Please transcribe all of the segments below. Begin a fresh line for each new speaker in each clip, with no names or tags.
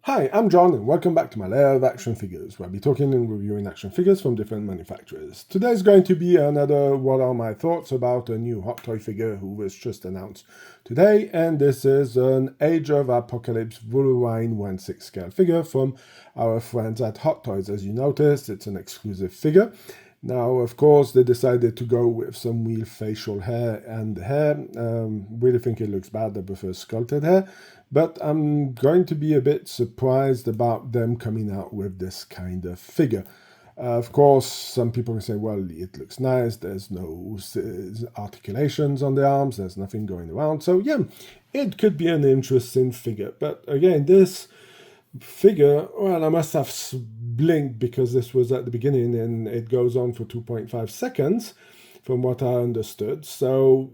Hi, I'm John and welcome back to my Lair of action figures, where I'll be talking and reviewing action figures from different manufacturers. Today's going to be another what are my thoughts about a new hot toy figure who was just announced today, and this is an Age of Apocalypse Wolverine 1/6 scale figure from our friends at Hot Toys. As you noticed, it's an exclusive figure. Now, of course, they decided to go with some real facial hair and hair. Really think it looks bad. I prefer sculpted hair. But I'm going to be a bit surprised about them coming out with this kind of figure. Of course, some people can say, well, it looks nice. There's no articulations on the arms. There's nothing going around. So, yeah, it could be an interesting figure. But again, this figure, well, I must have blinked because this was at the beginning and it goes on for 2.5 seconds from what I understood. So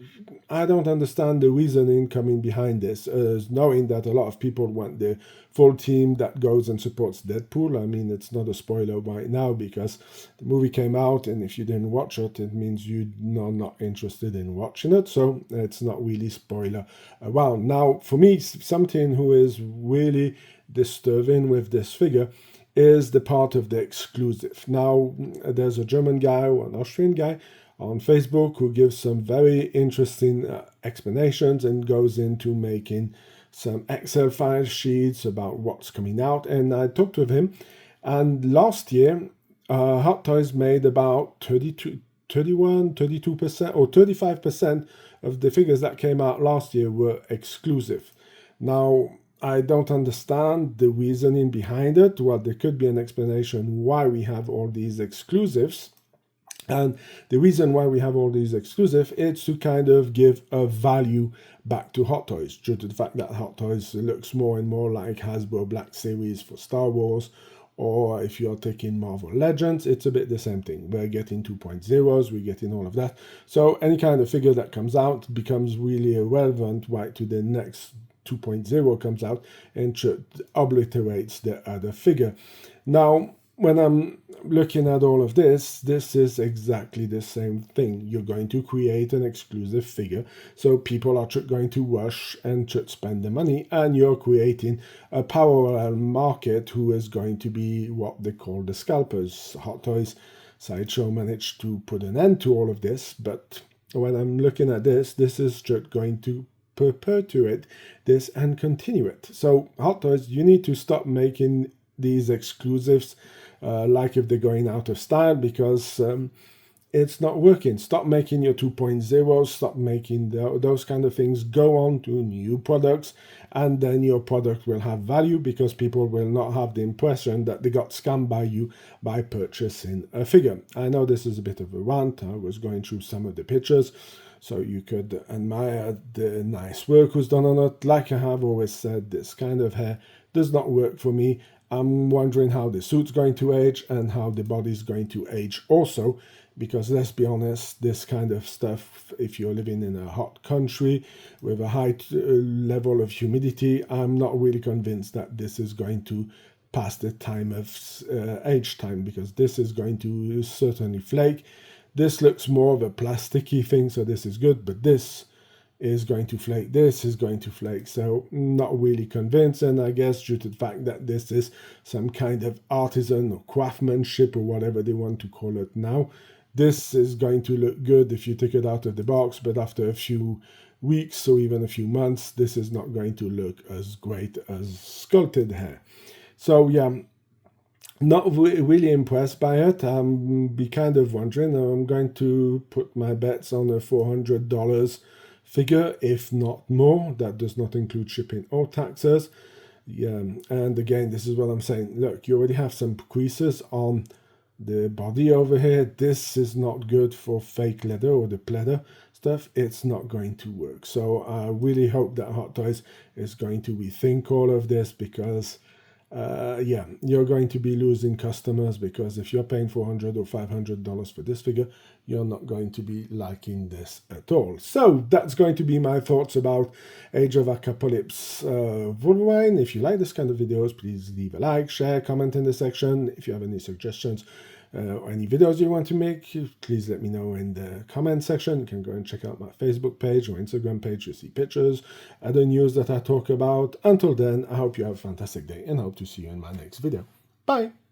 I don't understand the reasoning coming behind this, knowing that a lot of people want the full team that goes and supports Deadpool. I mean, it's not a spoiler right now because the movie came out, and if you didn't watch it, it means you're not interested in watching it. So it's not really spoiler around. Now, for me, something who is really disturbing with this figure is the part of the exclusive. Now, there's a German guy or an Austrian guy on Facebook who gives some very interesting explanations and goes into making some Excel file sheets about what's coming out. And I talked with him, and last year, Hot Toys made about 32% or 35% of the figures that came out last year were exclusive. Now, I don't understand the reasoning behind it. Well, there could be an explanation why we have all these exclusives. And the reason why we have all these exclusive is to kind of give a value back to Hot Toys, due to the fact that Hot Toys looks more and more like Hasbro Black Series for Star Wars, or if you're taking Marvel Legends, it's a bit the same thing. We're getting 2.0s, we're getting all of that. So any kind of figure that comes out becomes really irrelevant right to the next 2.0 comes out and obliterates the other figure. Now, when I'm looking at all of this, this is exactly the same thing. You're going to create an exclusive figure, so people are going to rush and spend the money, and you're creating a parallel market who is going to be what they call the scalpers. Hot Toys Sideshow managed to put an end to all of this, but when I'm looking at this, this is just going to perpetuate this and continue it. So Hot Toys, you need to stop making these exclusives like if they're going out of style, because it's not working. Stop making your 2.0, stop making those kind of things. Go on to new products, and then your product will have value, because people will not have the impression that they got scammed by you by purchasing a figure. I know this is a bit of a rant. I was going through some of the pictures, so you could admire the nice work was done on it. Like I have always said, this kind of hair does not work for me. I'm wondering how the suit's going to age and how the body's going to age also, because let's be honest, this kind of stuff, if you're living in a hot country with a high level of humidity, I'm not really convinced that this is going to pass the time of age time, because this is going to certainly flake. This looks more of a plasticky thing, so this is good, but this is going to flake, this is going to flake, so not really convinced. And I guess due to the fact that this is some kind of artisan or craftsmanship or whatever they want to call it now, this is going to look good if you take it out of the box, but after a few weeks or even a few months, this is not going to look as great as sculpted hair. So yeah, not really impressed by it. I'm be kind of wondering. I'm going to put my bets on a $400 figure, if not more. That does not include shipping or taxes. Yeah, and again, this is what I'm saying. Look, you already have some creases on the body over here. This is not good for fake leather or the pleather stuff. It's not going to work. So I really hope that Hot Toys is going to rethink all of this, because yeah, you're going to be losing customers, because if you're paying $400 or $500 for this figure, you're not going to be liking this at all. So that's going to be my thoughts about Age of Apocalypse Wolverine. If you like this kind of videos, please leave a like, share, comment in the section. If you have any suggestions, any videos you want to make, please let me know in the comment section. You can go and check out my Facebook page or Instagram page to see pictures, other news that I talk about. Until then, I hope you have a fantastic day and hope to see you in my next video. Bye!